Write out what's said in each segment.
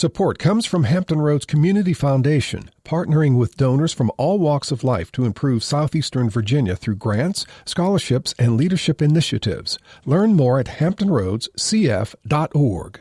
Support comes from Hampton Roads Community Foundation, partnering with donors from all walks of life to improve southeastern Virginia through grants, scholarships, and leadership initiatives. Learn more at hamptonroadscf.org.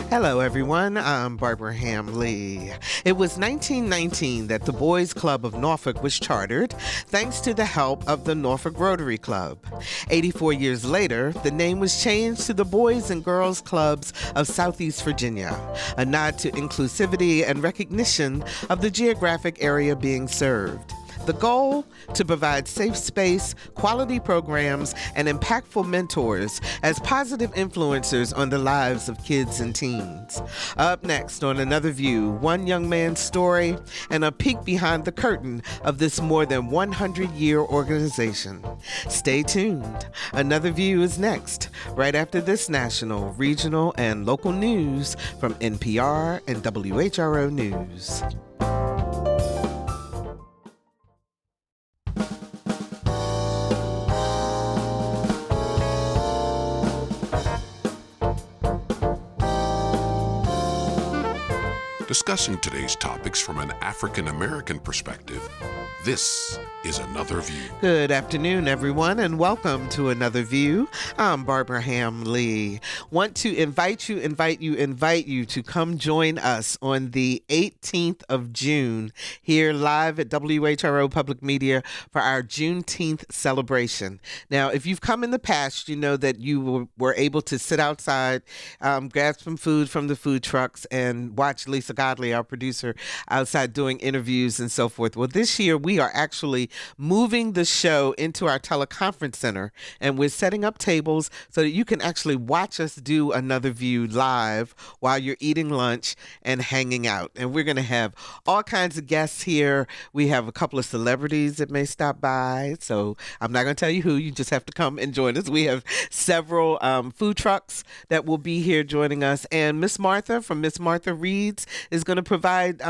Hello, everyone. I'm Barbara Hamley. It was 1919 that the Boys Club of Norfolk was chartered, thanks to the help of the Norfolk Rotary Club. 84 years later, the name was changed to the Boys and Girls Clubs of Southeast Virginia, a nod to inclusivity and recognition of the geographic area being served. The goal? To provide safe space, quality programs, and impactful mentors as positive influencers on the lives of kids and teens. Up next on Another View, one young man's story and a peek behind the curtain of this more than 100-year organization. Stay tuned. Another View is next, right after this national, regional, and local news from NPR and WHRO News. Discussing today's topics from an African-American perspective, this is Another View. Good afternoon, everyone, and welcome to Another View. I'm Barbara Hamley. Want to invite you to come join us on the 18th of June here live at WHRO Public Media for our Juneteenth celebration. Now, if you've come in the past, you know that you were able to sit outside, grab some food from the food trucks, and watch Lisa Godley, our producer, outside doing interviews and so forth. Well, this year we are actually moving the show into our teleconference center, and we're setting up tables so that you can actually watch us do Another View live while you're eating lunch and hanging out. And we're going to have all kinds of guests here. We have a couple of celebrities that may stop by, so I'm not going to tell you who. You just have to come and join us. We have several food trucks that will be here joining us, and Miss Martha from Miss Martha Reads is going to provide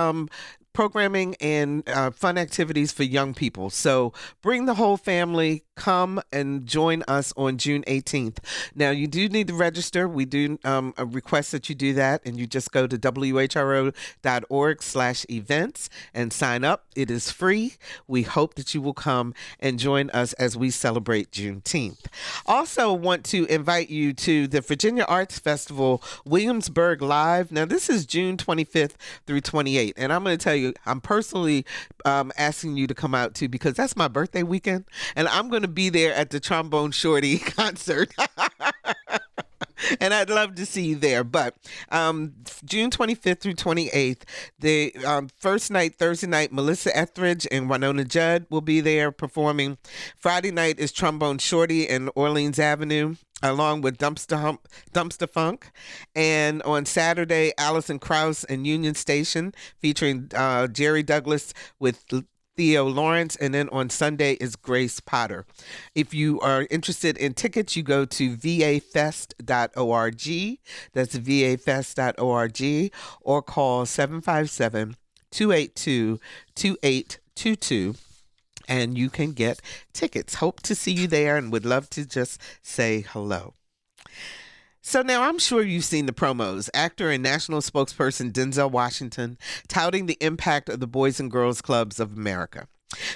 programming and fun activities for young people. So bring the whole family, come and join us on June 18th. Now, you do need to register. We do request that you do that, and you just go to whro.org/events and sign up. It is free. We hope that you will come and join us as we celebrate Juneteenth. Also want to invite you to the Virginia Arts Festival Williamsburg Live. Now, this is June 25th through 28th, and I'm going to tell you, I'm personally asking you to come out too, because that's my birthday weekend, and I'm going to be there at the Trombone Shorty concert. And I'd love to see you there. But June 25th through 28th, the first night, Thursday night, Melissa Etheridge and Winona Judd will be there performing. Friday night is Trombone Shorty and Orleans Avenue, along with Dumpster Funk. And on Saturday, Allison Krauss and Union Station, featuring Jerry Douglas with Theo Lawrence, and then on Sunday is Grace Potter. If you are interested in tickets, you go to vafest.org. That's vafest.org, or call 757-282-2822. And you can get tickets. Hope to see you there and would love to just say hello. So now I'm sure you've seen the promos. Actor and national spokesperson Denzel Washington touting the impact of the Boys and Girls Clubs of America.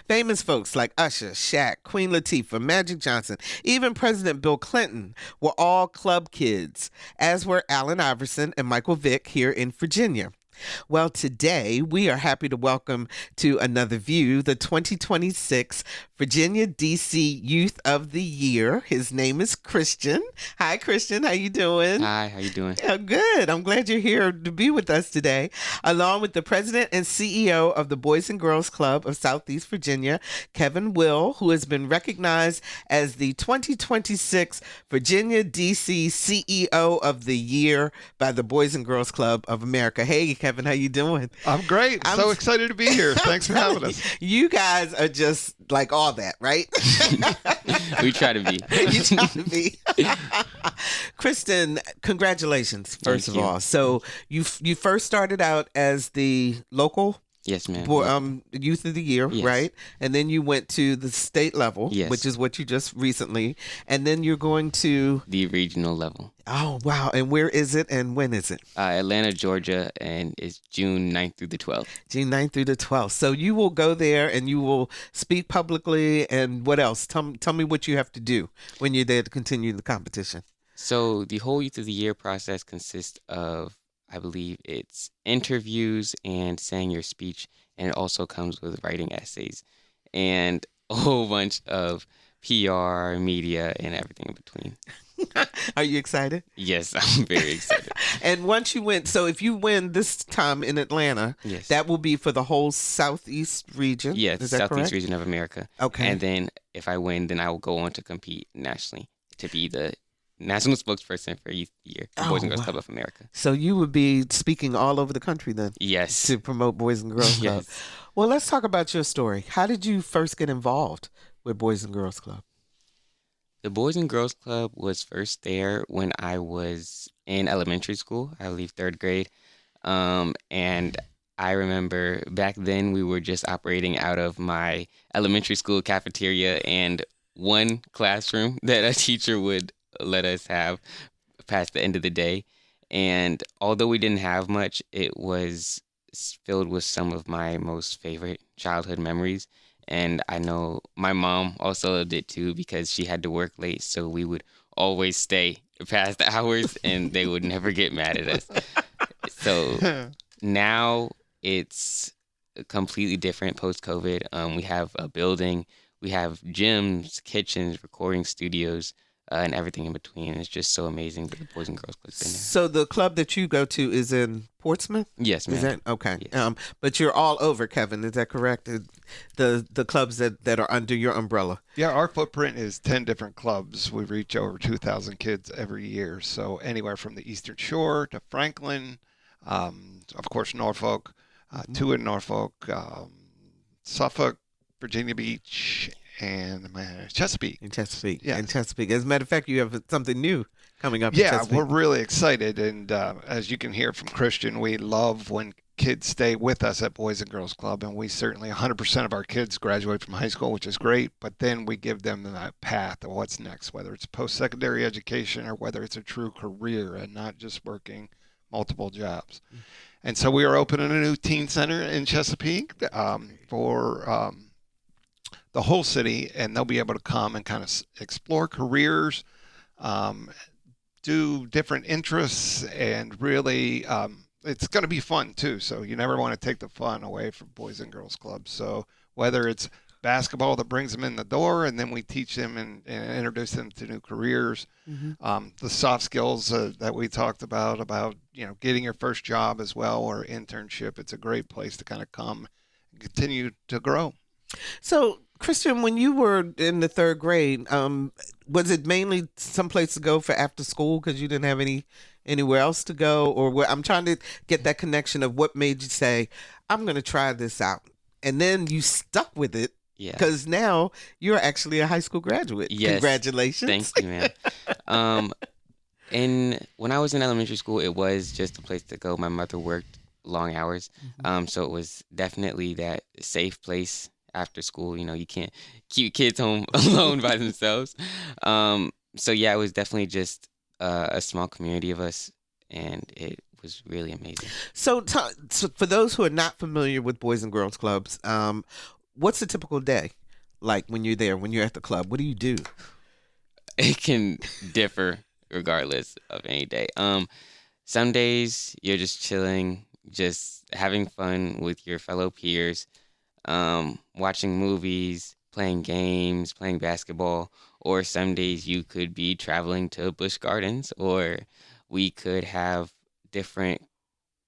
Famous folks like Usher, Shaq, Queen Latifah, Magic Johnson, even President Bill Clinton were all club kids, as were Allen Iverson and Michael Vick here in Virginia. Well, today we are happy to welcome to Another View the 2026 Virginia DC Youth of the Year. His name is Christian. Hi, Christian. How you doing? Hi, how you doing? Good. I'm glad you're here to be with us today, along with the president and CEO of the Boys and Girls Club of Southeast Virginia, Kevin Will, who has been recognized as the 2026 Virginia DC CEO of the Year by the Boys and Girls Club of America. Hey, Kevin, how you doing? I'm great. So excited to be here. Thanks for having us. You guys are just like all that, right? We try to be. You try to be. Kristen, congratulations, first of all. So you first started out as the local Yes, ma'am. Youth of the Year, Yes. right? And then you went to the state level, Yes. which is what you just recently. And then you're going to, The regional level. oh, wow. And where is it and when is it? Atlanta, Georgia, and it's June 9th through the 12th. June 9th through the 12th. So you will go there and you will speak publicly. And what else? Tell me what you have to do when you're there to continue the competition. So the whole Youth of the Year process consists of, I believe it's interviews and saying your speech, and it also comes with writing essays and a whole bunch of PR, media, and everything in between. Are you excited? Yes, I'm very excited. And once you win, so if you win this time in Atlanta, Yes. that will be for the whole Southeast region. Yes, Is that Southeast correct? region of America. Okay. And then if I win, then I will go on to compete nationally to be the national spokesperson for Youth of the Year, the Boys and Girls wow. Club of America. So you would be speaking all over the country then Yes. to promote Boys and Girls Club. Yes. Well, let's talk about your story. How did you first get involved with Boys and Girls Club? The Boys and Girls Club was first there when I was in elementary school, I believe third grade. And I remember back then we were just operating out of my elementary school cafeteria and one classroom that a teacher would let us have past the end of the day. And although we didn't have much, it was filled with some of my most favorite childhood memories. And I know my mom also loved it too because she had to work late, so we would always stay past the hours and they would never get mad at us. So now it's completely different post-COVID. We have a building, we have gyms, kitchens, recording studios, and everything in between. It's just so amazing that the Boys and Girls Club's been there. So the club that you go to is in Portsmouth? Yes, ma'am. Is that okay? Yes. But you're all over, Kevin. Is that correct? The clubs that are under your umbrella. Yeah, our footprint is 10 different clubs. We reach over 2,000 kids every year. So anywhere from the Eastern Shore to Franklin, of course, Norfolk, two in Norfolk, Suffolk, Virginia Beach, and Chesapeake. In Chesapeake. Yeah. In Chesapeake. As a matter of fact, you have something new coming up in Yeah, Chesapeake. we're really excited. And as you can hear from Christian, we love when kids stay with us at Boys and Girls Club. And we certainly, 100% of our kids graduate from high school, which is great. But then we give them that path of what's next, whether it's post-secondary education or whether it's a true career and not just working multiple jobs. And so we are opening a new teen center in Chesapeake for the whole city, and they'll be able to come and kind of explore careers, do different interests, and really it's going to be fun too. So you never want to take the fun away from Boys and Girls Club. So whether it's basketball that brings them in the door, and then we teach them and introduce them to new careers, the soft skills that we talked about getting your first job as well or internship. It's a great place to kind of come and continue to grow. So, Christian, when you were in the third grade, was it mainly someplace to go for after school because you didn't have anywhere else to go? Or I'm trying to get that connection of what made you say, I'm going to try this out. And then you stuck with it. Yeah. Because now you're actually a high school graduate. Yes. Congratulations. Thank you, ma'am. And when I was in elementary school, it was just a place to go. My mother worked long hours, so it was definitely that safe place after school. You can't keep kids home alone by themselves. So yeah, it was definitely just a small community of us, and it was really amazing. So for those who are not familiar with Boys and Girls Clubs, what's a typical day like when you're there, when you're at the club? What do you do? It can differ regardless of any day. Some days you're just chilling, just having fun with your fellow peers, watching movies, playing games, playing basketball, or some days you could be traveling to Busch Gardens, or we could have different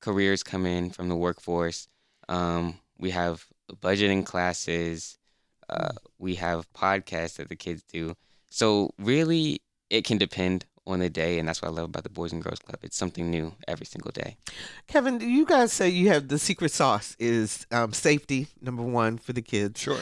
careers come in from the workforce. We have budgeting classes. We have podcasts that the kids do. So really, it can depend on the day, and that's what I love about the Boys and Girls Club. It's something new every single day. Kevin, you guys say you have the secret sauce is safety, number one, for the kids. Sure.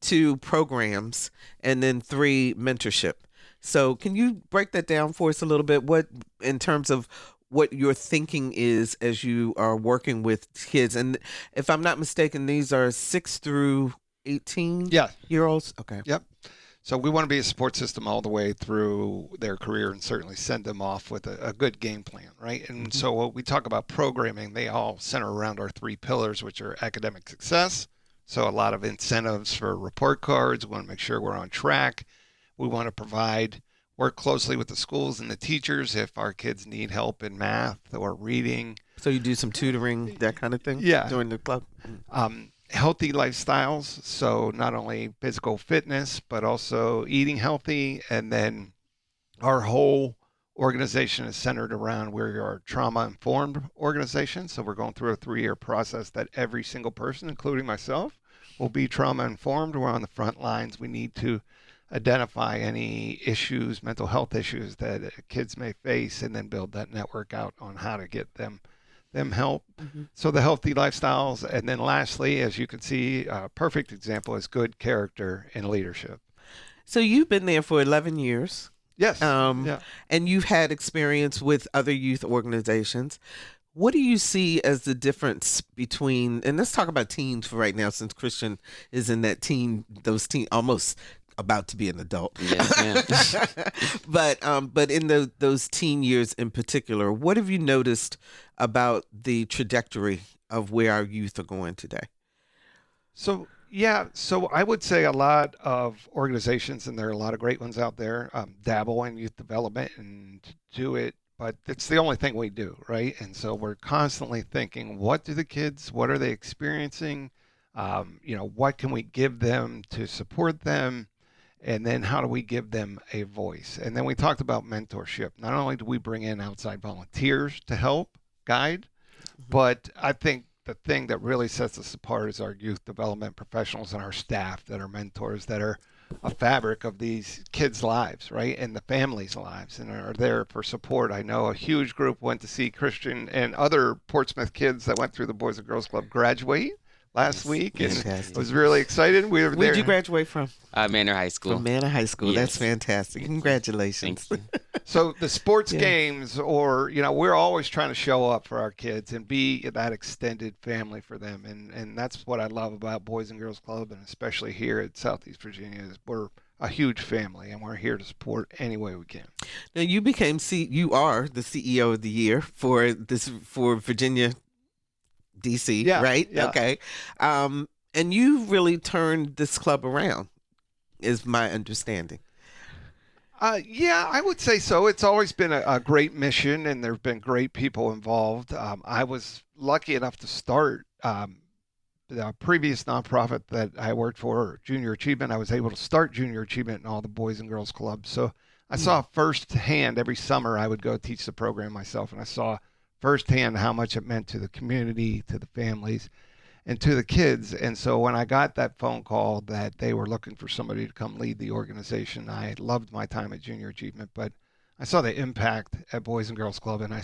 2, programs, and then 3, mentorship. So can you break that down for us a little bit? What, in terms of what your thinking is as you are working with kids. And if I'm not mistaken, these are 6 through 18 year olds. Okay. Yep. So we want to be a support system all the way through their career and certainly send them off with a good game plan, right? And so when we talk about programming, they all center around our 3 pillars, which are academic success. So a lot of incentives for report cards. We want to make sure we're on track. We want to work closely with the schools and the teachers if our kids need help in math or reading. So you do some tutoring, that kind of thing? Yeah. During the club? Healthy lifestyles, so not only physical fitness, but also eating healthy. And then our whole organization is centered around, we're a trauma-informed organization. So we're going through a 3-year process that every single person, including myself, will be trauma-informed. We're on the front lines. We need to identify any issues, mental health issues that kids may face, and then build that network out on how to get them help. So the healthy lifestyles. And then lastly, as you can see, a perfect example is good character and leadership. So you've been there for 11 years. Yes. And you've had experience with other youth organizations. What do you see as the difference between, and let's talk about teens for right now, since Christian is in that almost about to be an adult. Yes, but in those teen years in particular, what have you noticed about the trajectory of where our youth are going today? So I would say a lot of organizations, and there are a lot of great ones out there, dabble in youth development and do it, but it's the only thing we do, right? And so we're constantly thinking, what are they experiencing? What can we give them to support them? And then how do we give them a voice? And then we talked about mentorship. Not only do we bring in outside volunteers to help guide, but I think the thing that really sets us apart is our youth development professionals and our staff that are mentors, that are a fabric of these kids' lives, right? And the families' lives, and are there for support. I know a huge group went to see Christian and other Portsmouth kids that went through the Boys and Girls Club graduate last week, and I was really excited. We were there. Where'd you graduate from? Manor High School. From Manor High School. Yes. That's fantastic. Congratulations. Thank you. So the sports games, or we're always trying to show up for our kids and be that extended family for them, and that's what I love about Boys and Girls Club, and especially here at Southeast Virginia, is we're a huge family, and we're here to support any way we can. Now you you are the CEO of the year for Virginia, DC, right? Yeah. Okay. And you really turned this club around, is my understanding. I would say so. It's always been a great mission, and there have been great people involved. I was lucky enough to start the previous nonprofit that I worked for, Junior Achievement. I was able to start Junior Achievement in all the Boys and Girls Clubs. So I saw firsthand every summer I would go teach the program myself, and I saw firsthand how much it meant to the community, to the families, and to the kids. And so when I got that phone call that they were looking for somebody to come lead the organization, I loved my time at Junior Achievement, but I saw the impact at Boys and Girls Club, and I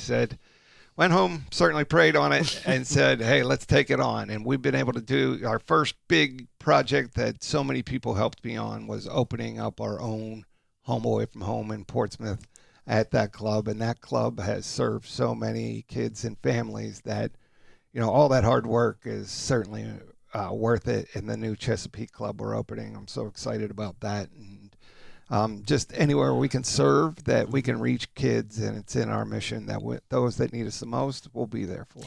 went home, certainly prayed on it, and said, hey, let's take it on. And we've been able to do our first big project that so many people helped me on, was opening up our own home away from home in Portsmouth at that club. And that club has served so many kids and families that, all that hard work is certainly worth it. In the new Chesapeake Club we're opening, I'm so excited about that. And just anywhere we can serve, that we can reach kids, and it's in our mission that those that need us the most, we'll be there for.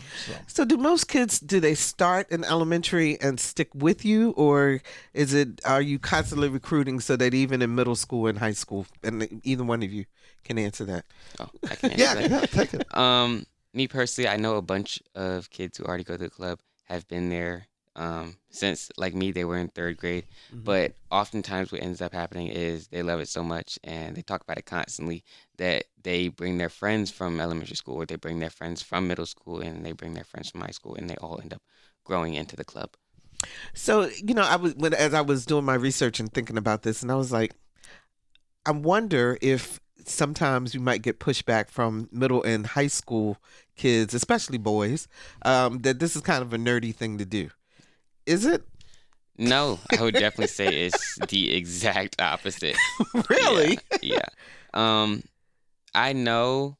So do most kids, do they start in elementary and stick with you, or are you constantly recruiting so that even in middle school and high school, and either one of you can answer that? Oh, I can answer that. Yeah, take it. Me personally, I know a bunch of kids who already go to the club have been there since, like me, they were in 3rd grade. Mm-hmm. But oftentimes what ends up happening is they love it so much and they talk about it constantly that they bring their friends from elementary school, or they bring their friends from middle school, and they bring their friends from high school, and they all end up growing into the club. So, as I was doing my research and thinking about this, and I was like, I wonder if sometimes you might get pushback from middle and high school kids, especially boys, that this is kind of a nerdy thing to do. Is it? No, I would definitely say it's the exact opposite. Really? Yeah. I know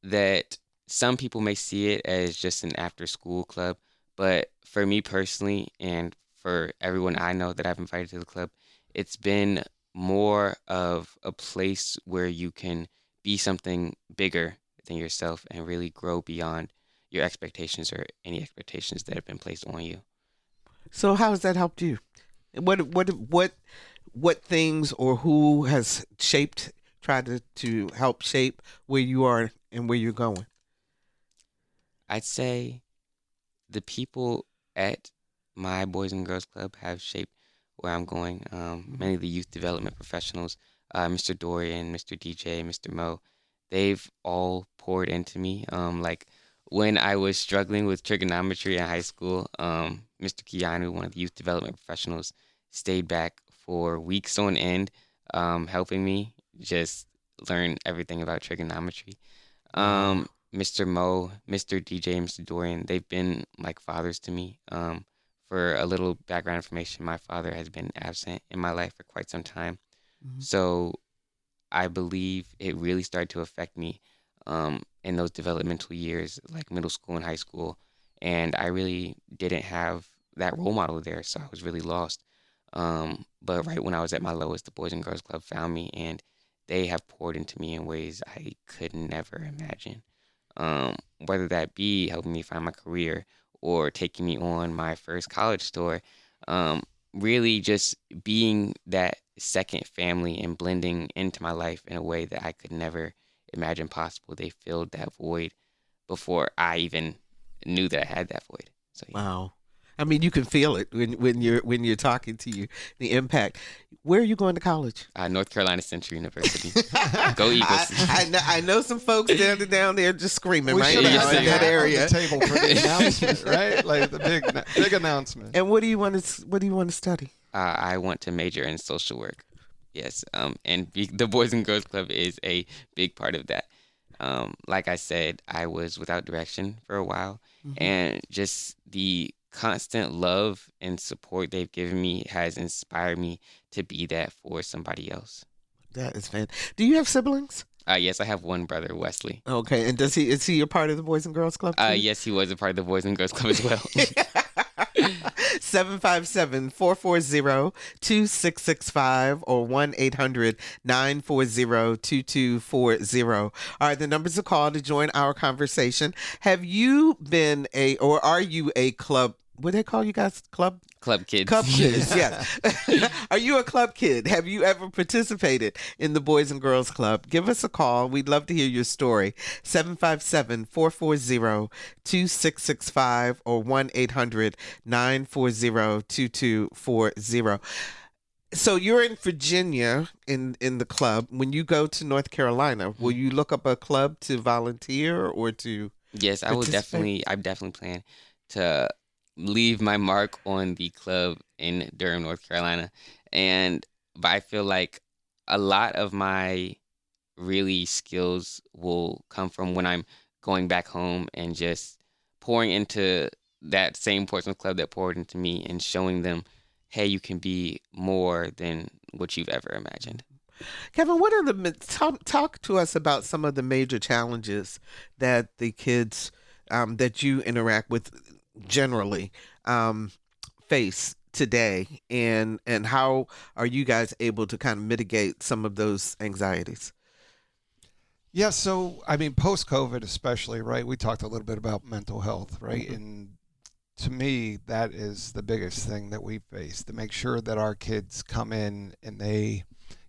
that some people may see it as just an after school club, but for me personally, and for everyone I know that I've invited to the club, it's been more of a place where you can be something bigger than yourself and really grow beyond your expectations or any expectations that have been placed on you. So how has that helped you? What things or who has tried to help shape where you are and where you're going? I'd say the people at my Boys and Girls Club have shaped where I'm going. Many of the youth development professionals, Mr. Dorian, Mr. DJ, Mr. Mo, they've all poured into me. Like when I was struggling with trigonometry in high school, Mr. Keanu, one of the youth development professionals, stayed back for weeks on end, helping me just learn everything about trigonometry. Mr. Mo, Mr. DJ, Mr. Dorian, they've been like fathers to me. For a little background information, my father has been absent in my life for quite some time. So I believe it really started to affect me in those developmental years, like middle school and high school. And I really didn't have that role model there, so I was really lost. But right when I was at my lowest, the Boys and Girls Club found me, and they have poured into me in ways I could never imagine. Whether that be helping me find my career or taking me on my first college tour, really just being that second family and blending into my life in a way that I could never imagine possible. They filled that void before I even knew that I had that void. So yeah. Wow. I mean, you can feel it when you're talking to you, the impact. Where are you going to college? North Carolina Central University. Go Eagles. I know some folks down there just screaming We right should now have in that area. on the table for the announcement, right? Like the big announcement. And what do you want to study? I want to major in social work. Yes. The Boys and Girls Club is a big part of that. Like I said, I was without direction for a while, and just the constant love and support they've given me has inspired me to be that for somebody else. That is fantastic. Do you have siblings? Yes, I have one brother, Wesley. Okay, and is he a part of the Boys and Girls Club too? Yes, he was a part of the Boys and Girls Club as well. 757-440-2665 or 1-800-940-2240 are the numbers to call to join our conversation. Have you been or are you a club? What do they call you guys? Club kids. Club kids, yes. Are you a club kid? Have you ever participated in the Boys and Girls Club? Give us a call. We'd love to hear your story. 757-440-2665 or 1-800-940-2240. So you're in Virginia in the club. When you go to North Carolina, will you look up a club to volunteer or to Yes, I definitely plan to leave my mark on the club in Durham, North Carolina. But I feel like a lot of my really skills will come from when I'm going back home and just pouring into that same Portsmouth club that poured into me and showing them, hey, you can be more than what you've ever imagined. Kevin, what are talk to us about some of the major challenges that the kids that you interact with generally face today, and how are you guys able to kind of mitigate some of those anxieties? Yeah, so I mean, post-COVID especially, right? We talked a little bit about mental health, right? And to me, that is the biggest thing that we face, to make sure that our kids come in and they,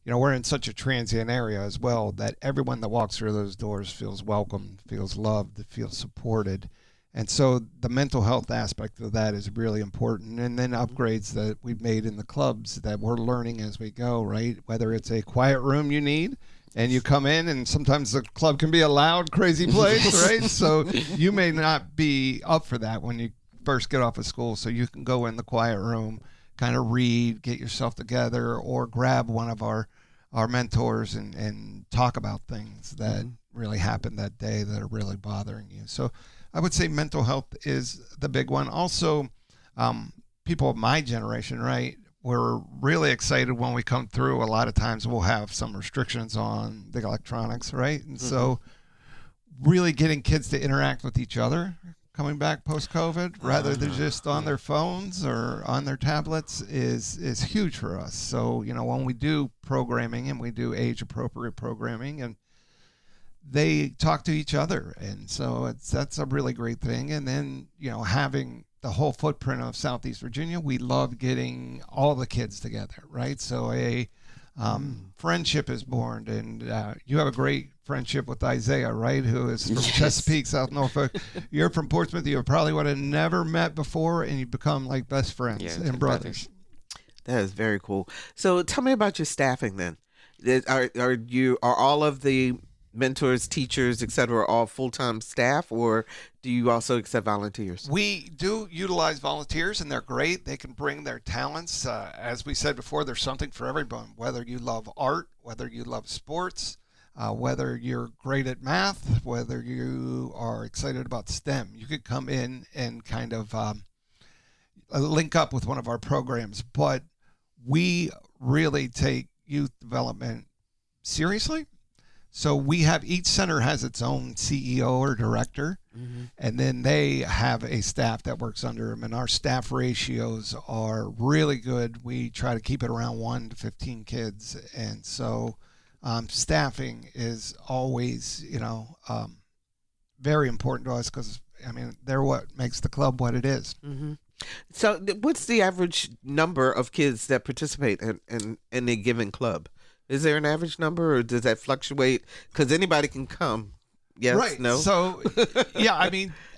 we're in such a transient area as well, that everyone that walks through those doors feels welcomed, feels loved, feels supported. And so the mental health aspect of that is really important. And then upgrades that we've made in the clubs that we're learning as we go, right? Whether it's a quiet room you need, and you come in, and sometimes the club can be a loud, crazy place, right? So you may not be up for that when you first get off of school. So you can go in the quiet room, kind of read, get yourself together, or grab one of our mentors and talk about things that really happened that day that are really bothering you. So I would say mental health is the big one. Also, people of my generation, right, we're really excited when we come through. A lot of times we'll have some restrictions on the electronics, right? And so really getting kids to interact with each other coming back post-COVID rather than just on their phones or on their tablets is huge for us. So, when we do programming and we do age-appropriate programming, and they talk to each other, and so that's a really great thing. And then, having the whole footprint of Southeast Virginia, we love getting all the kids together, right? So a friendship is born, and you have a great friendship with Isaiah, right? Who is from Chesapeake, South Norfolk. You're from Portsmouth. You probably would have never met before, and you become like best friends and brothers. That is very cool. So tell me about your staffing then. Are all of the mentors, teachers, etc., all full-time staff, or do you also accept volunteers? We do utilize volunteers, and they're great. They can bring their talents. As we said before, there's something for everyone, whether you love art, whether you love sports, whether you're great at math, whether you are excited about STEM. You could come in and kind of link up with one of our programs. But we really take youth development seriously. So each center has its own CEO or director, and then they have a staff that works under them, and our staff ratios are really good. We try to keep it around 1 to 15 kids, and so staffing is always, very important to us because, they're what makes the club what it is. Mm-hmm. So what's the average number of kids that participate in a given club? Is there an average number, or does that fluctuate? Because anybody can come. Yes, right. No? So,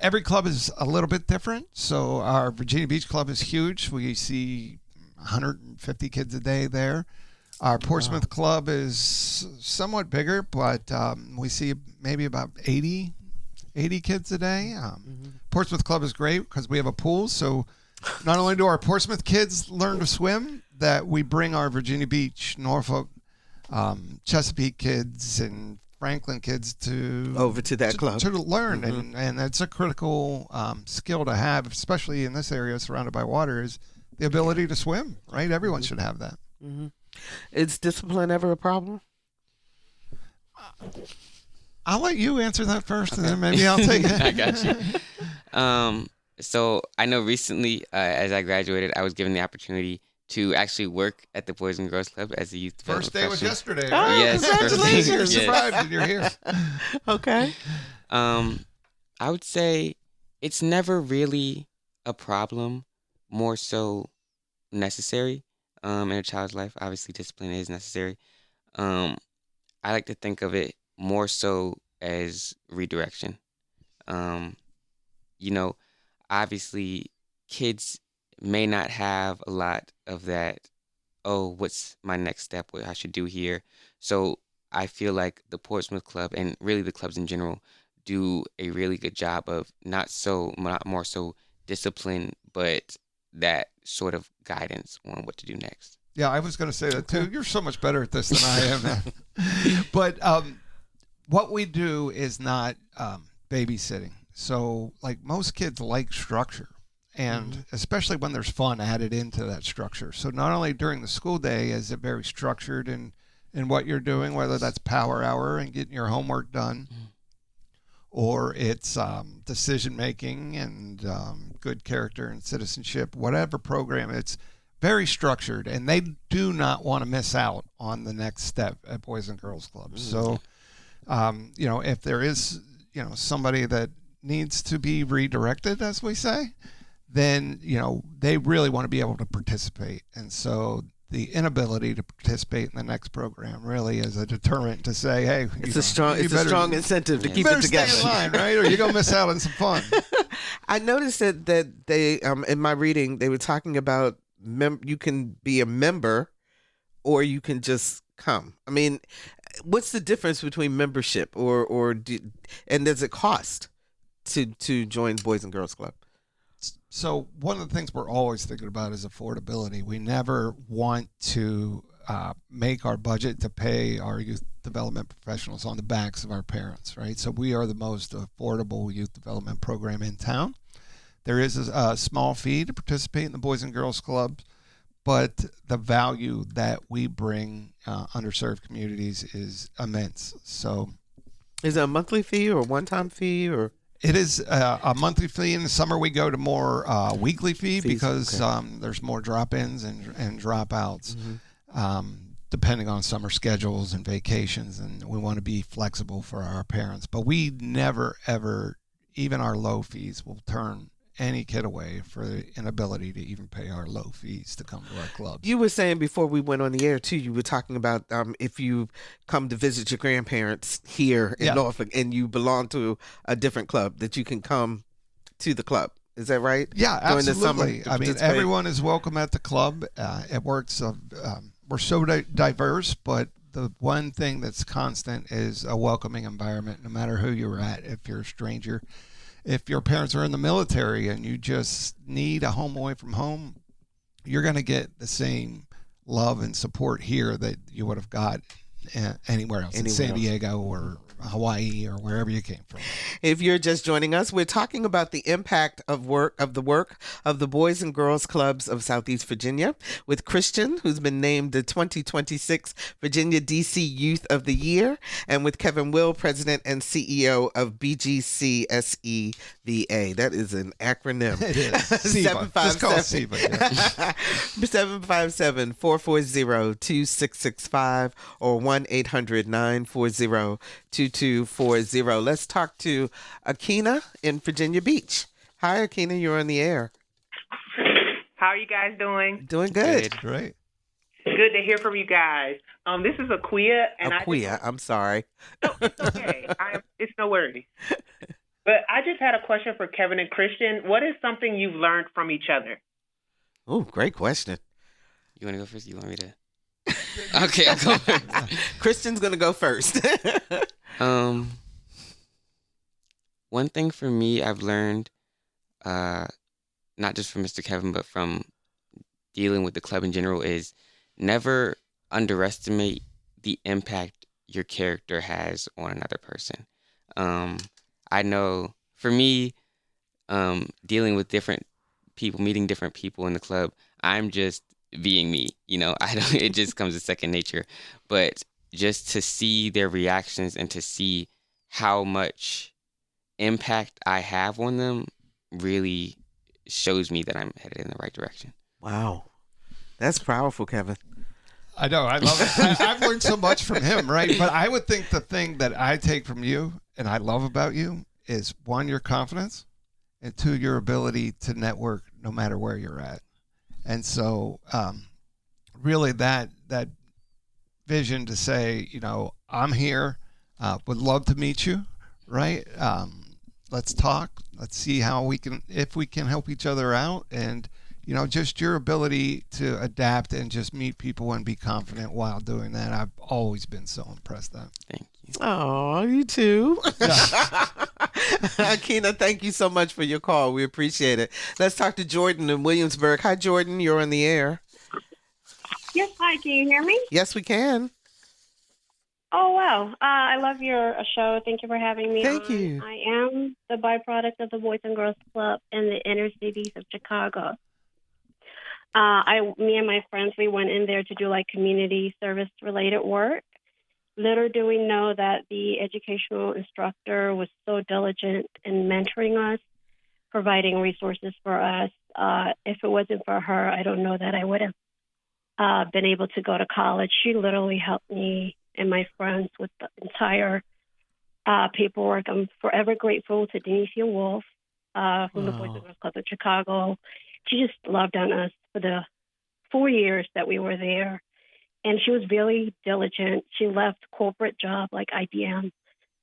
every club is a little bit different. So our Virginia Beach Club is huge. We see 150 kids a day there. Our Portsmouth Club is somewhat bigger, but we see maybe about 80 kids a day. Portsmouth Club is great because we have a pool. So not only do our Portsmouth kids learn to swim, that we bring our Virginia Beach, Norfolk, Chesapeake kids and Franklin kids over to that club to learn, and it's a critical skill to have, especially in this area surrounded by water, is the ability to swim. Right, everyone should have that. Is discipline ever a problem? I'll let you answer that first, and then maybe I'll take it. I got you. So I know recently, as I graduated, I was given the opportunity to actually work at the Boys and Girls Club as a youth development First day was yesterday, Oh, right? Yes, congratulations. You're Yes. survived and you're here. Okay. I would say it's never really a problem, more so necessary in a child's life. Obviously, discipline is necessary. I like to think of it more so as redirection. Obviously, kids may not have a lot of that, what's my next step, what I should do here. So I feel like the Portsmouth Club, and really the clubs in general, do a really good job of not more so discipline, but that sort of guidance on what to do next. Yeah, I was going to say that too. You're so much better at this than I am now. But what we do is not babysitting. So, like, most kids like structure, and especially when there's fun added into that structure. So not only during the school day is it very structured in what you're doing, whether that's power hour and getting your homework done, or it's decision making and good character and citizenship, whatever program, it's very structured, and they do not want to miss out on the next step at Boys and Girls Club. So, if there is, somebody that needs to be redirected, as we say, then, they really want to be able to participate. And so the inability to participate in the next program really is a deterrent to say, hey, it's a strong incentive to keep it together. Stay in line, right? Or you're going to miss out on some fun. I noticed that they, in my reading, they were talking about you can be a member or you can just come. I mean, what's the difference between membership and does it cost to join Boys and Girls Club? So one of the things we're always thinking about is affordability. We never want to make our budget to pay our youth development professionals on the backs of our parents, right? So we are the most affordable youth development program in town. There is a small fee to participate in the Boys and Girls Club, but the value that we bring underserved communities is immense. So Is it a monthly fee or a one-time fee or It is a monthly fee. In the summer, we go to more weekly fee fees? because Okay. there's more drop-ins and dropouts, Mm-hmm. depending on summer schedules and vacations. And we want to be flexible for our parents. But we never, ever, even our low fees, will turn any kid away for the inability to even pay our low fees to come to our clubs. You were saying before we went on the air too. You were talking about if you come to visit your grandparents here in Yeah. Norfolk and you belong to a different club, that you can come to the club. Is that right? Yeah, During the summer absolutely. to I mean, participate? everyone is welcome at the club. It works. We're so diverse, but the one thing that's constant is a welcoming environment, no matter who you're at. If you're a stranger, if your parents are in the military and you just need a home away from home, you're going to get the same love and support here that you would have got anywhere else, in Anywhere San else. Diego or Hawaii or wherever you came from. If you're just joining us, we're talking about the impact of the work of the Boys and Girls Clubs of Southeast Virginia with Christian, who's been named the 2026 Virginia DC Youth of the Year, and with Kevin Will, President and CEO of BGCSEVA. That is an acronym. It is. SEVA. Just call it SEVA. Yeah. 757-440-2665 or 1-800-940-2240. Let's talk to Akina in Virginia Beach. Hi, Akina. You're on the air. How are you guys doing? Doing good. Good. Great. Good to hear from you guys. This is Aquia, and Aquia, I'm sorry. It's okay. It's no worries. But I just had a question for Kevin and Christian. What is something you've learned from each other? Oh, great question. You want to go first? You want me to? Okay, I'll go first. Christian's going to go first. One thing for me I've learned, not just from Mr. Kevin, but from dealing with the club in general, is never underestimate the impact your character has on another person. I know for me, dealing with different people, meeting different people in the club, I'm just being me. It just comes as second nature. But just to see their reactions and to see how much impact I have on them really shows me that I'm headed in the right direction. Wow. That's powerful, Kevin. I know. I love it. I've learned so much from him, right? But I would think the thing that I take from you and I love about you is, one, your confidence, and two, your ability to network no matter where you're at. And so really that vision to say, I'm here, would love to meet you, right? Let's talk. Let's see if we can help each other out. And, just your ability to adapt and just meet people and be confident while doing that. I've always been so impressed at. Thank you. Oh, you too. Akina, thank you so much for your call. We appreciate it. Let's talk to Jordan in Williamsburg. Hi, Jordan. You're on the air. Yes, hi. Can you hear me? Yes, we can. Oh, wow. I love your show. Thank you for having me Thank on. you. I am the byproduct of the Boys and Girls Club in the inner cities of Chicago. Me and my friends, we went in there to do community service related work. Little do we know that the educational instructor was so diligent in mentoring us, providing resources for us. If it wasn't for her, I don't know that I would have been able to go to college. She literally helped me and my friends with the entire paperwork. I'm forever grateful to Denicia Wolf from the Boys and Girls Club of Chicago. She just loved on us for the 4 years that we were there. And she was very diligent. She left corporate job like IBM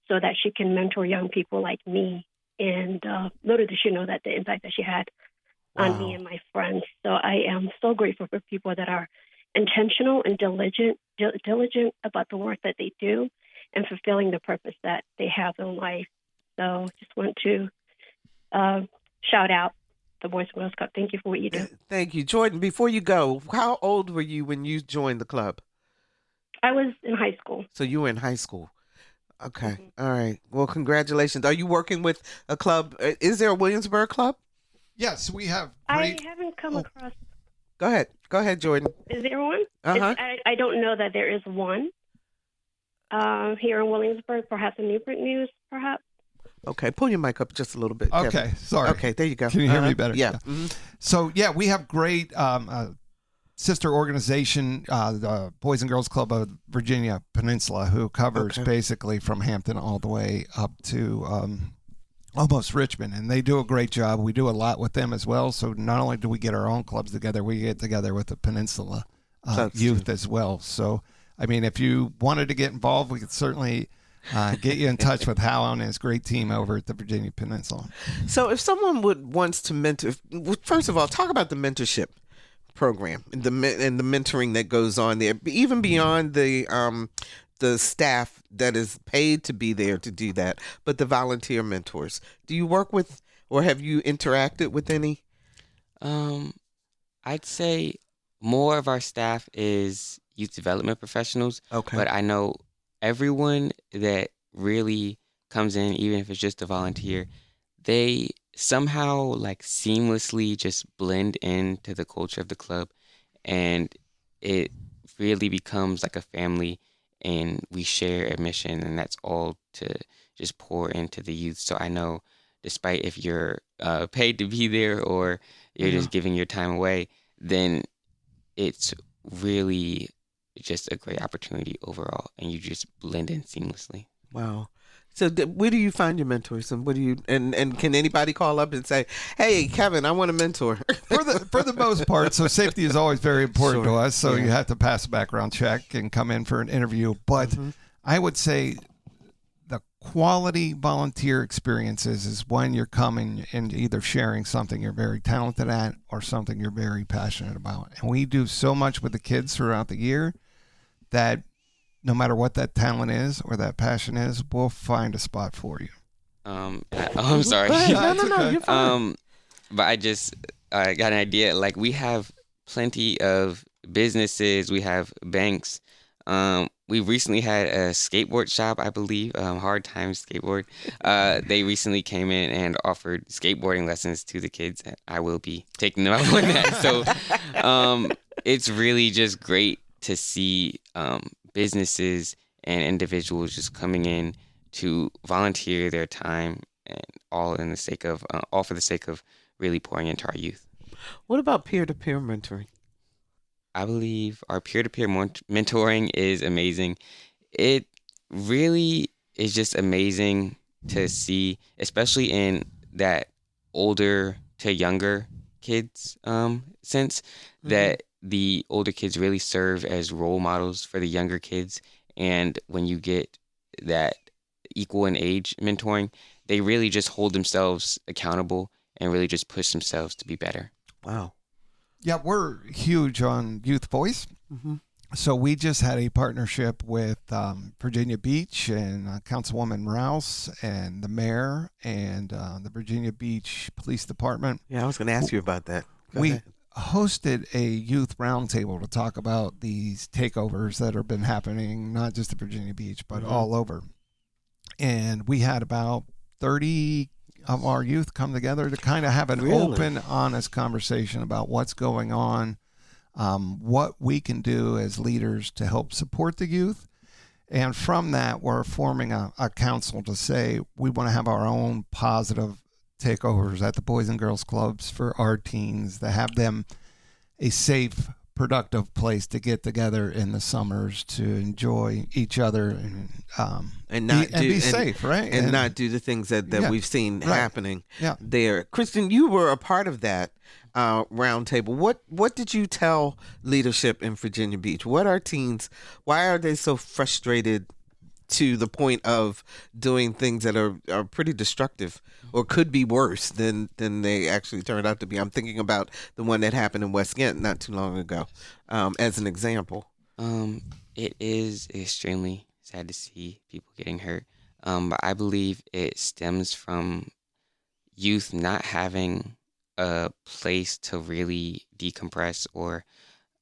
so that she can mentor young people like me. And little did she know that the impact that she had on me and my friends. So I am so grateful for people that are intentional and diligent about the work that they do and fulfilling the purpose that they have in life. So just want to shout out the Boys and Girls Club. Thank you for what you do. Thank you. Jordan, before you go, how old were you when you joined the club? I was in high school. So you were in high school. Okay. All right. Well, congratulations. Are you working with a club? Is there a Williamsburg club? Yes, we have I great. haven't come across. Go ahead. Go ahead, Jordan. Is there one? Uh-huh. I don't know that there is one. here in Williamsburg, perhaps in Newport News, perhaps. Okay, pull your mic up just a little bit, Kevin. Okay, sorry. Okay, there you go. Can you hear me better? Yeah. So, we have great sister organization, the Boys and Girls Club of Virginia Peninsula, who covers basically from Hampton all the way up to almost Richmond, and they do a great job. We do a lot with them as well. So not only do we get our own clubs together, we get together with the Peninsula youth as well. So, I mean, if you wanted to get involved, we could certainly get you in touch with Hal and his great team over at the Virginia Peninsula. So if someone wants to mentor, first of all, talk about the mentorship program and the mentoring that goes on there, even beyond the staff that is paid to be there to do that, but the volunteer mentors. Do you work with, or have you interacted with any? I'd say more of our staff is youth development professionals. Okay. But I know everyone that really comes in, even if it's just a volunteer, they somehow like seamlessly just blend into the culture of the club, and it really becomes like a family, and we share a mission, and that's all to just pour into the youth. So I know, despite if you're paid to be there or you're just giving your time away, then it's really just a great opportunity overall, and you just blend in seamlessly. Wow. So where do you find your mentors, and what do you and can anybody call up and say, "Hey, Kevin, I want a mentor"? For the most part, so safety is always very important to us. So you have to pass a background check and come in for an interview. But I would say the quality volunteer experiences is when you're coming and either sharing something you're very talented at or something you're very passionate about. And we do so much with the kids throughout the year that no matter what that talent is or that passion is, we'll find a spot for you. I'm sorry. No, you're fine. But I got an idea. Like, we have plenty of businesses. We have banks. We recently had a skateboard shop, I believe, Hard Times Skateboard. They recently came in and offered skateboarding lessons to the kids. I will be taking them up on that. So it's really just great to see businesses and individuals just coming in to volunteer their time, and all for the sake of really pouring into our youth. What about peer-to-peer mentoring? I believe our peer-to-peer mentoring is amazing. It really is just amazing to see, especially in that older to younger kids sense, that the older kids really serve as role models for the younger kids. And when you get that equal in age mentoring, they really just hold themselves accountable and really just push themselves to be better. Wow. Yeah, we're huge on Youth Voice. So we just had a partnership with Virginia Beach and Councilwoman Rouse and the mayor and the Virginia Beach Police Department. Yeah, I was going to ask you about that. Go ahead. Hosted a youth roundtable to talk about these takeovers that have been happening, not just at Virginia Beach, but all over. And we had about 30 of our youth come together to kind of have an open, honest conversation about what's going on, what we can do as leaders to help support the youth. And from that, we're forming a council to say we want to have our own positive takeovers at the Boys and Girls Clubs for our teens, to have them a safe, productive place to get together in the summers to enjoy each other and be safe, right? And not do the things that we've seen happening there. Kristen, you were a part of that roundtable. What did you tell leadership in Virginia Beach? What are teens? Why are they so frustrated to the point of doing things that are pretty destructive or could be worse than they actually turned out to be? I'm thinking about the one that happened in West Ghent not too long ago, as an example. It is extremely sad to see people getting hurt, but I believe it stems from youth not having a place to really decompress or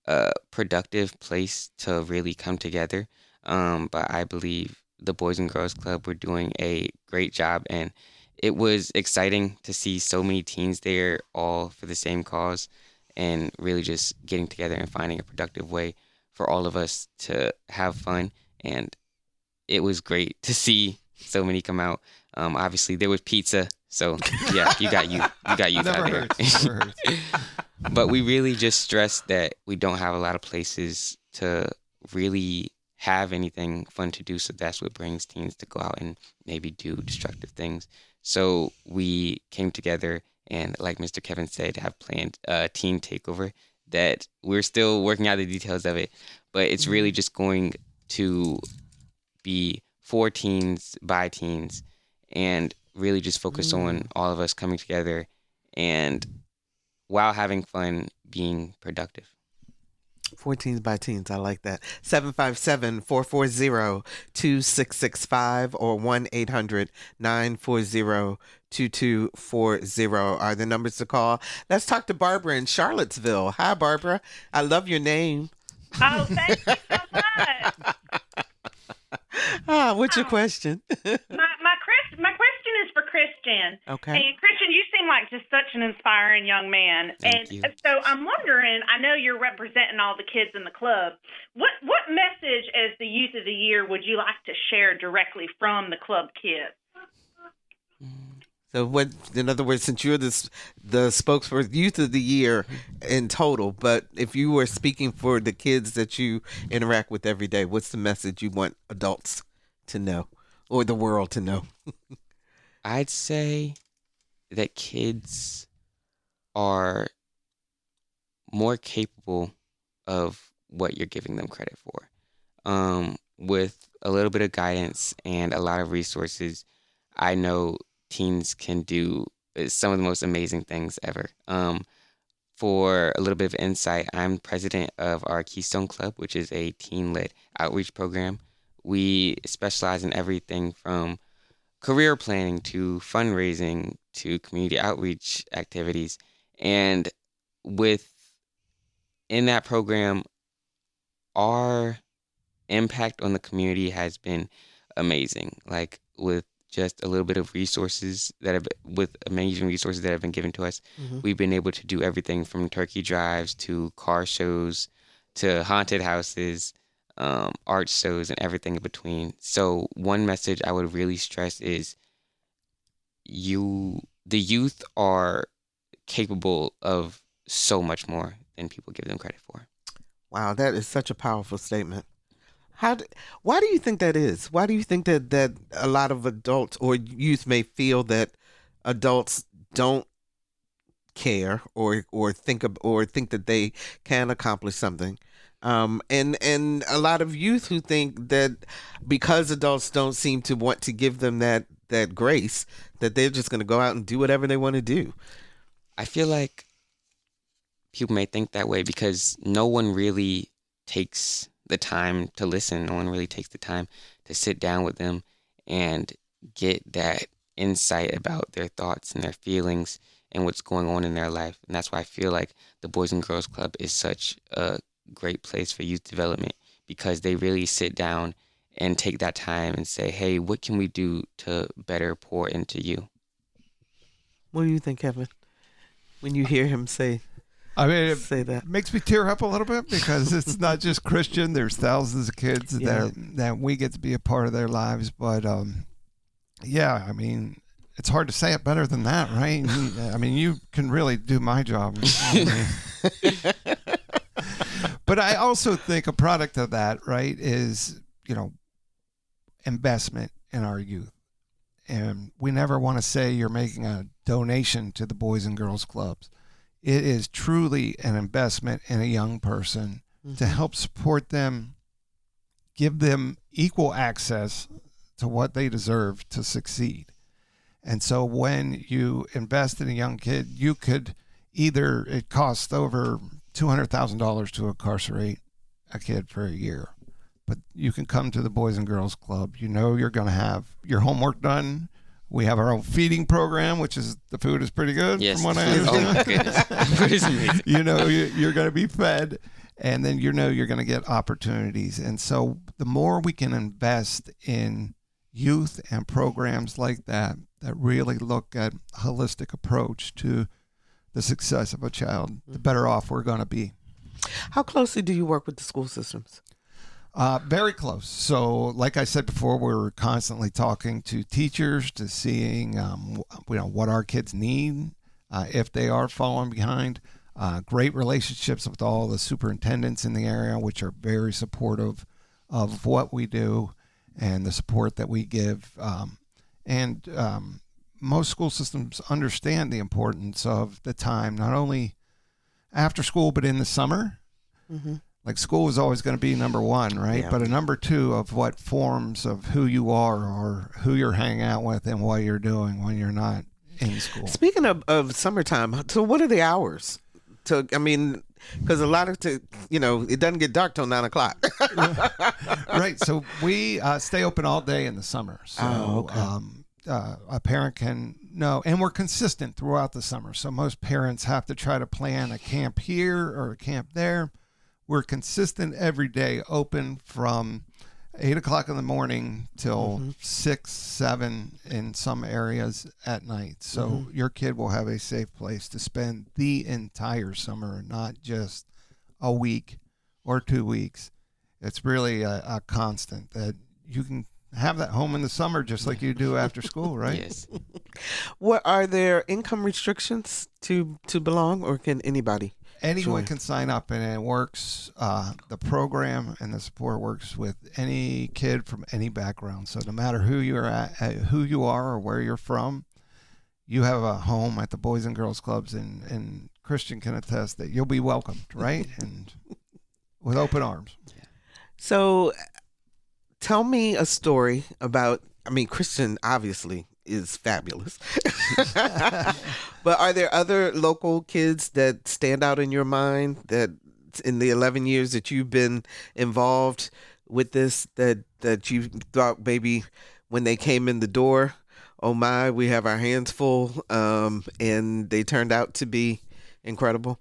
a productive place to really come together. But I believe the Boys and Girls Club were doing a great job, and it was exciting to see so many teens there, all for the same cause, and really just getting together and finding a productive way for all of us to have fun. And it was great to see so many come out. Obviously, there was pizza, so yeah, you got youth out there. Never hurts. But we really just stressed that we don't have a lot of places to really have anything fun to do, so that's what brings teens to go out and maybe do destructive things. So we came together and, like Mr. Kevin said, have planned a teen takeover that we're still working out the details of it, but it's really just going to be for teens, by teens, and really just focus on all of us coming together and, while having fun, being productive. 4 teens by teens. I like that. 757-440-2665 or 1-800-940-2240 are the numbers to call. Let's talk to Barbara in Charlottesville. Hi, Barbara. I love your name. Oh, thank you so much. What's your question? My question is for Christian. Okay. And Christian, you seem like just such an inspiring young man. Thank you. So I'm wondering, I know you're representing all the kids in the club. What message as the Youth of the Year would you like to share directly from the club kids? So what, in other words, since you're the spokesperson, Youth of the Year in total, but if you were speaking for the kids that you interact with every day, what's the message you want adults to know or the world to know? I'd say that kids are more capable of what you're giving them credit for. With a little bit of guidance and a lot of resources, I know teens can do some of the most amazing things ever. For a little bit of insight, I'm president of our Keystone Club, which is a teen-led outreach program. We specialize in everything from career planning to fundraising to community outreach activities. And in that program, our impact on the community has been amazing. Like, with just a little bit of resources with amazing resources that have been given to us, we've been able to do everything from turkey drives to car shows to haunted houses, art shows, and everything in between. So one message I would really stress is the youth are capable of so much more than people give them credit for. Wow, that is such a powerful statement. Why do you think that is? Why do you think that a lot of adults or youth may feel that adults don't care or think that they can accomplish something? And a lot of youth who think that because adults don't seem to want to give them that grace, that they're just going to go out and do whatever they want to do. I feel like people may think that way because no one really takes the time to listen. No one really takes the time to sit down with them and get that insight about their thoughts and their feelings and what's going on in their life. And that's why I feel like the Boys and Girls Club is such a great place for youth development, because they really sit down and take that time and say, hey, what can we do to better pour into you? What do you think, Kevin, when you hear him say that? It makes me tear up a little bit because it's not just Christian. There's thousands of kids that we get to be a part of their lives. But, yeah, I mean, it's hard to say it better than that, right? I mean, you can really do my job. But I also think a product of that, right, is, investment in our youth. And we never want to say you're making a donation to the Boys and Girls Clubs. It is truly an investment in a young person to help support them, give them equal access to what they deserve to succeed. And so when you invest in a young kid, you could it costs over $200,000 to incarcerate a kid for a year. But you can come to the Boys and Girls Club. You're going to have your homework done. We have our own feeding program, which is the food is pretty good. Yes, from what I understand. Oh my goodness, food is amazing. You're going to be fed, and then you're going to get opportunities. And so the more we can invest in youth and programs like that really look at a holistic approach to the success of a child, the better off we're going to be. How closely do you work with the school systems? Very close. So, like I said before, we're constantly talking to teachers to seeing, what our kids need if they are falling behind. Great relationships with all the superintendents in the area, which are very supportive of what we do and the support that we give. And most school systems understand the importance of the time, not only after school, but in the summer. Mm-hmm. Like school is always going to be number one, right? Yeah. But a number two of what forms of who you are or who you're hanging out with and what you're doing when you're not in school. Speaking of summertime, so what are the hours? Because a lot of it doesn't get dark till 9 o'clock. Right. So we stay open all day in the summer. So a parent can know, and we're consistent throughout the summer. So most parents have to try to plan a camp here or a camp there. We're consistent every day, open from 8 o'clock in the morning till 6, 7 in some areas at night. So your kid will have a safe place to spend the entire summer, not just a week or 2 weeks. It's really a constant that you can have that home in the summer just like you do after school, right? Yes. What are there income restrictions to belong, or can anybody? Anyone Sure. can sign up, and it works. The program and the support works with any kid from any background. So no matter who you are, or where you're from, you have a home at the Boys and Girls Clubs, and Christian can attest that you'll be welcomed, right? And with open arms. So, tell me a story about. Christian obviously is fabulous. But are there other local kids that stand out in your mind that in the 11 years that you've been involved with this that you thought maybe when they came in the door, oh my, we have our hands full, and they turned out to be incredible?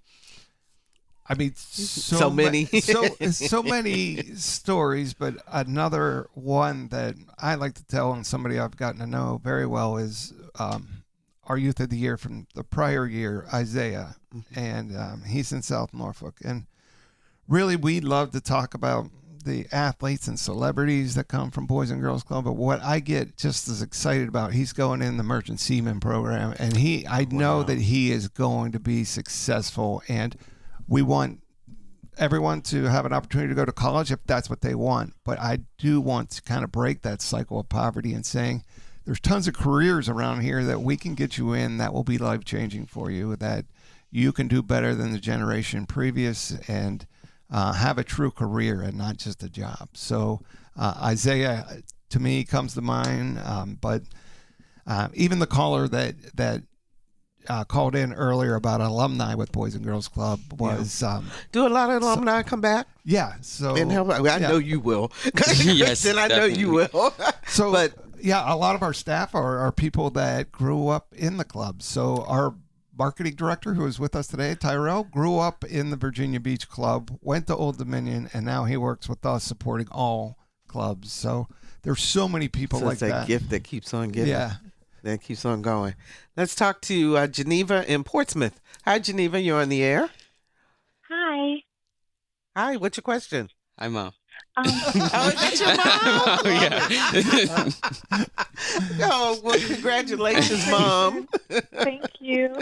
So many. so many stories, but another one that I like to tell, and somebody I've gotten to know very well, is our Youth of the Year from the prior year, Isaiah, and he's in South Norfolk. And really, we love to talk about the athletes and celebrities that come from Boys and Girls Club, but what I get just as excited about, he's going in the Merchant Seaman program, and I know that he is going to be successful, and we want everyone to have an opportunity to go to college if that's what they want. But I do want to kind of break that cycle of poverty and saying there's tons of careers around here that we can get you in that will be life-changing for you, that you can do better than the generation previous and have a true career and not just a job. So Isaiah, to me, comes to mind. But even the caller that called in earlier about alumni with Boys and Girls Club was do a lot of alumni come back? Yeah. So and help. I know you will. Yes, and I know you will. So, but yeah, a lot of our staff are people that grew up in the club. So our marketing director, who is with us today, Tyrell, grew up in the Virginia Beach Club, went to Old Dominion, and now he works with us supporting all clubs. So there's so many people like that. It's a gift that keeps on giving. Yeah. That keeps on going. Let's talk to Geneva in Portsmouth. Hi, Geneva. You're on the air. Hi. Hi. What's your question? Hi, Mom. Oh, is that your mom? Oh, well, congratulations, Mom. Thank you.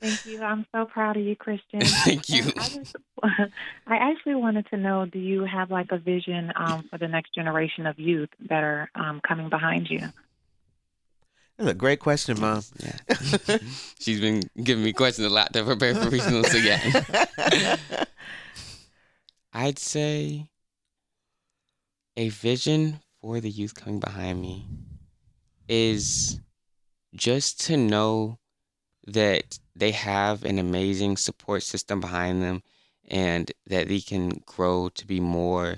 Thank you. I'm so proud of you, Christian. Thank you. I actually wanted to know, do you have like a vision for the next generation of youth that are coming behind you? That's a great question, Mom. Yeah. She's been giving me questions a lot to prepare for regionals again. I'd say a vision for the youth coming behind me is just to know that they have an amazing support system behind them and that they can grow to be more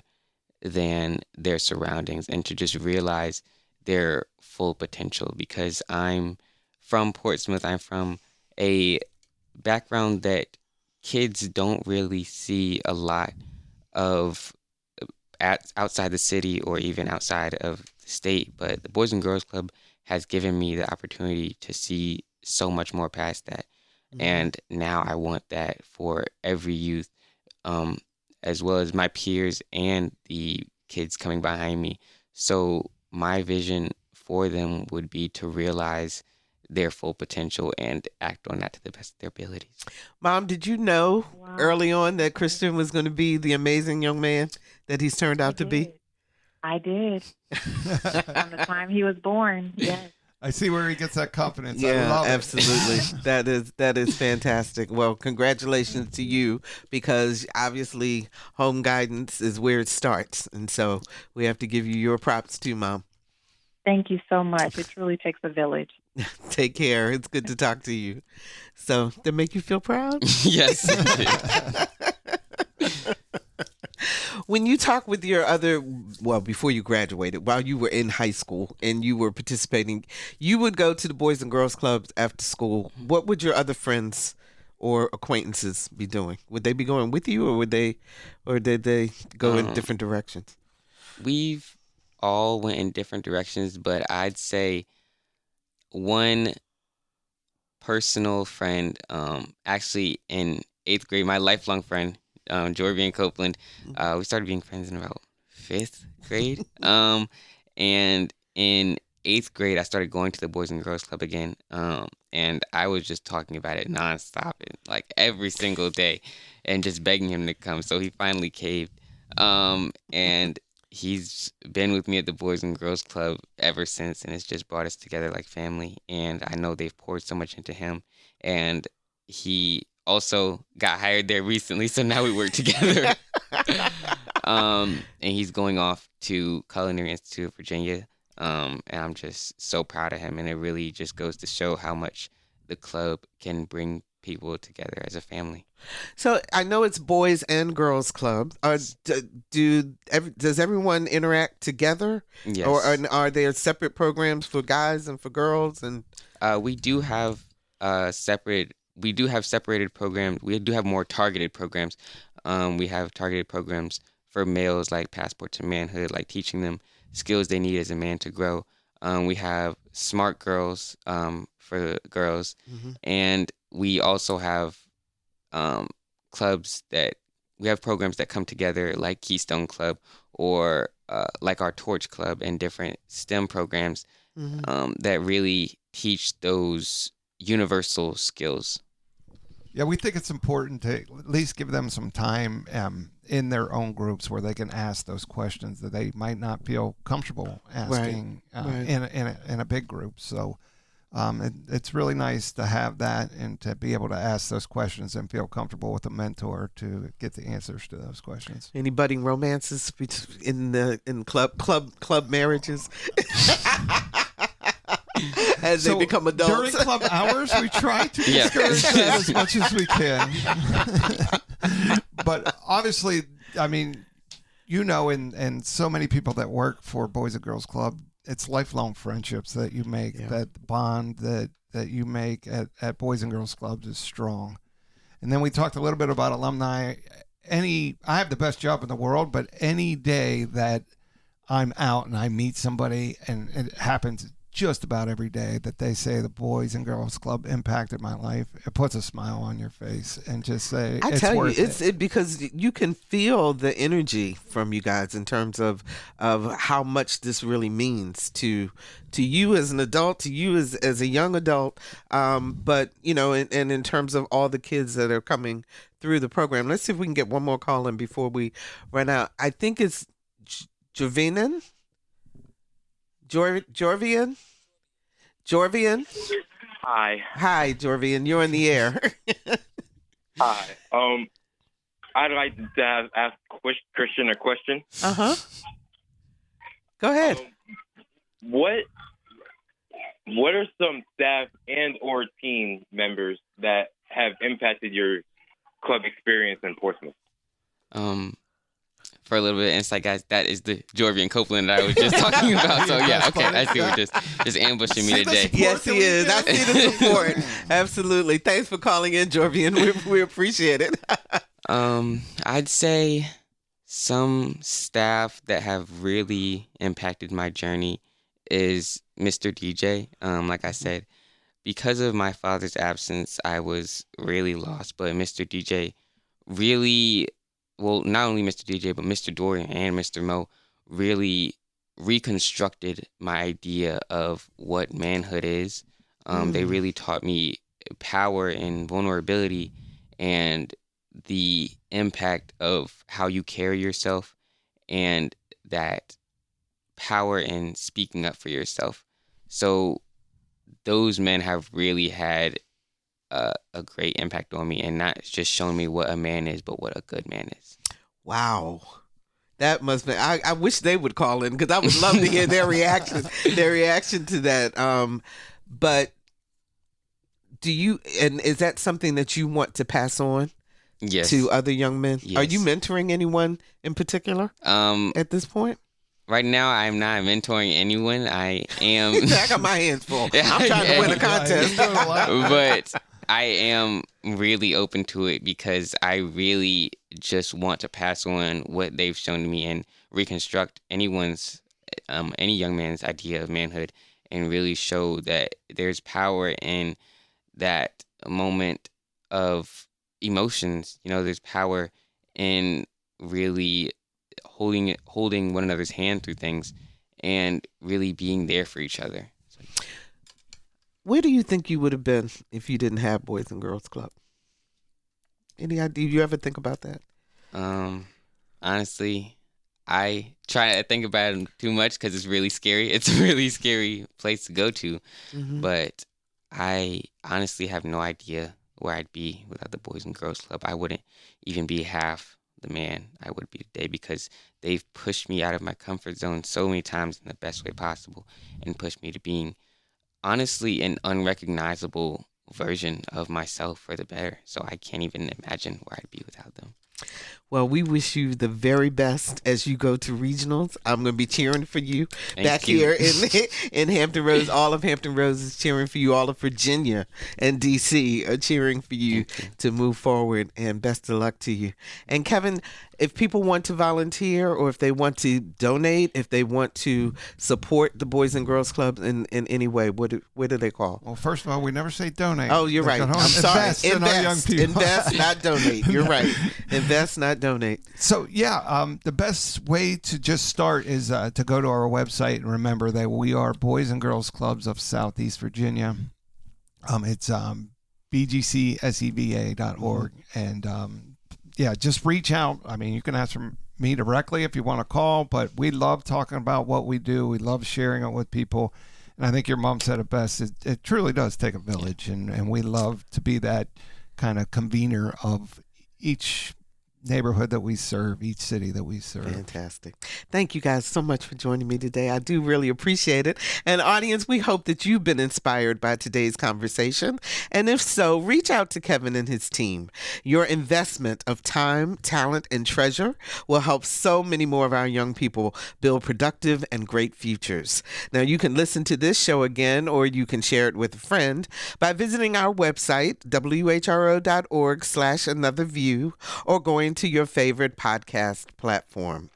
than their surroundings and to just realize their full potential. Because I'm from Portsmouth, I'm from a background that kids don't really see a lot of outside the city or even outside of the state. But the Boys and Girls Club has given me the opportunity to see so much more past that. Mm-hmm. And now I want that for every youth. as well as my peers and the kids coming behind me. So my vision for them would be to realize their full potential and act on that to the best of their abilities. Mom, did you know Wow. early on that Christian was going to be the amazing young man that he's turned out to be? I did. From the time he was born, yes. I see where he gets that confidence. I Yeah, love it. absolutely. that is fantastic. Well, congratulations to you, because obviously home guidance is where it starts. And so we have to give you your props too, Mom. Thank you so much. It truly takes a village. Take care. It's good to talk to you. So, that make you feel proud? Yes. When you talk with your before you graduated, while you were in high school and you were participating, you would go to the Boys and Girls Clubs after school. What would your other friends or acquaintances be doing? Would they be going with you, or did they go in different directions? We've all went in different directions, but I'd say one personal friend, actually in 8th grade, my lifelong friend, Jorvian Copeland, we started being friends in about 5th grade. And in 8th grade, I started going to the Boys and Girls Club again. And I was just talking about it nonstop, like every single day, and just begging him to come. So he finally caved. And he's been with me at the Boys and Girls Club ever since, and it's just brought us together like family. And I know they've poured so much into him, and he also got hired there recently, so now we work together. And he's going off to Culinary Institute of Virginia, and I'm just so proud of him, and it really just goes to show how much the club can bring people together as a family. So I know it's Boys and Girls Club. Does everyone interact together? Yes. Or are there separate programs for guys and for girls? And we do have separated programs. We do have more targeted programs. We have targeted programs for males, like Passport to Manhood, like teaching them skills they need as a man to grow. We have Smart Girls for girls, and we also have programs that come together, like Keystone Club, or like our Torch Club, and different STEM programs that really teach those universal skills. Yeah, we think it's important to at least give them some time in their own groups where they can ask those questions that they might not feel comfortable asking in a big group. So it's really nice to have that and to be able to ask those questions and feel comfortable with a mentor to get the answers to those questions. any budding romances in club marriages? As they become adults. During club hours, we try to discourage that as much as we can. But obviously, I mean, and so many people that work for Boys and Girls Club, it's lifelong friendships that you make, that bond that you make at Boys and Girls Clubs is strong. And then we talked a little bit about alumni. I have the best job in the world, but any day that I'm out and I meet somebody, and it happens just about every day, that they say the Boys and Girls Club impacted my life, it puts a smile on your face, and just say because you can feel the energy from you guys in terms of how much this really means to you as an adult, to you as a young adult, but and in terms of all the kids that are coming through the program. Let's see if we can get one more call in before we run out. I think it's Jorvian. Hi, Jorvian. You're in the air. Hi. I'd like to ask Christian a question. Go ahead. What are some staff and or team members that have impacted your club experience in Portsmouth? For a little bit of insight, guys, that is the Jorvian Copeland that I was just talking about. So yeah, okay, I see we're just ambushing me today. Yes, he is. I see the support. Absolutely. Thanks for calling in, Jorvian. We appreciate it. I'd say some staff that have really impacted my journey is Mr. DJ. Like I said, because of my father's absence, I was really lost, but Mr. DJ really well, not only Mr. DJ, but Mr. Dorian and Mr. Mo really reconstructed my idea of what manhood is. They really taught me power and vulnerability and the impact of how you carry yourself and that power in speaking up for yourself. So those men have really had a great impact on me, and not just showing me what a man is, but what a good man is. Wow. That must be, I wish they would call in, because I would love to hear their reaction to that. But is that something that you want to pass on? Yes. To other young men? Yes. Are you mentoring anyone in particular at this point? Right now, I'm not mentoring anyone. I am. I got my hands full. I'm trying to win a contest. But I am really open to it because I really just want to pass on what they've shown to me and reconstruct any young man's idea of manhood, and really show that there's power in that moment of emotions. There's power in really holding one another's hand through things and really being there for each other. Where do you think you would have been if you didn't have Boys and Girls Club? Any idea? You ever think about that? Honestly, I try to think about it too much because it's really scary. It's a really scary place to go to. Mm-hmm. But I honestly have no idea where I'd be without the Boys and Girls Club. I wouldn't even be half the man I would be today, because they've pushed me out of my comfort zone so many times in the best way possible, and pushed me to being honestly an unrecognizable version of myself for the better. So I can't even imagine where I'd be without them. Well, we wish you the very best as you go to regionals. I'm going to be cheering for you. Thank you. Here in Hampton Roads. All of Hampton Roads is cheering for you. All of Virginia and D.C. are cheering for you to move forward, and best of luck to you. And Kevin, if people want to volunteer, or if they want to donate, if they want to support the Boys and Girls Club in any way, what do they call? Well, first of all, we never say donate. Oh, you're right. I'm sorry. Invest in our young people. Invest, not donate. You're right. Invest, not donate. So, the best way to just start is to go to our website, and remember that we are Boys and Girls Clubs of Southeast Virginia. It's BGCSEVA.org. And, just reach out. I mean, you can ask for me directly if you want to call, but we love talking about what we do. We love sharing it with people. And I think your mom said it best. It truly does take a village, and we love to be that kind of convener of each neighborhood that we serve, each city that we serve. Fantastic. Thank you guys so much for joining me today. I do really appreciate it. And audience, we hope that you've been inspired by today's conversation. And if so, reach out to Kevin and his team. Your investment of time, talent, and treasure will help so many more of our young people build productive and great futures. Now, you can listen to this show again, or you can share it with a friend by visiting our website, whro.org/anotherview, or going to your favorite podcast platform.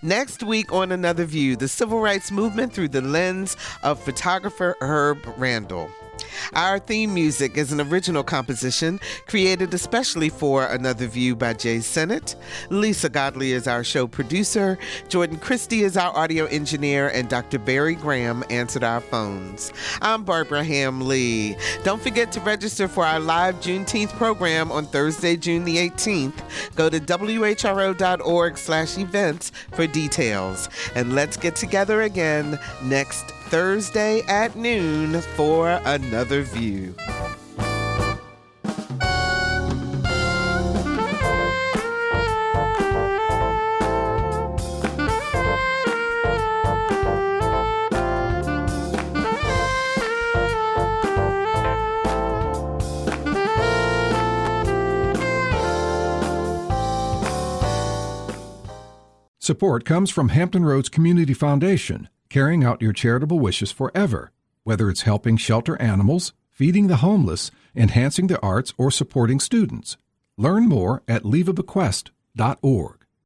Next week on Another View, the civil rights movement through the lens of photographer Herb Randall. Our theme music is an original composition created especially for Another View by Jay Sennett. Lisa Godley is our show producer. Jordan Christie is our audio engineer, and Dr. Barry Graham answered our phones. I'm Barbara Ham-Lee. Don't forget to register for our live Juneteenth program on Thursday, June the 18th. Go to whro.org/events for details. And let's get together again next Thursday at noon for Another View. Support comes from Hampton Roads Community Foundation, carrying out your charitable wishes forever, whether it's helping shelter animals, feeding the homeless, enhancing the arts, or supporting students. Learn more at leaveabequest.org.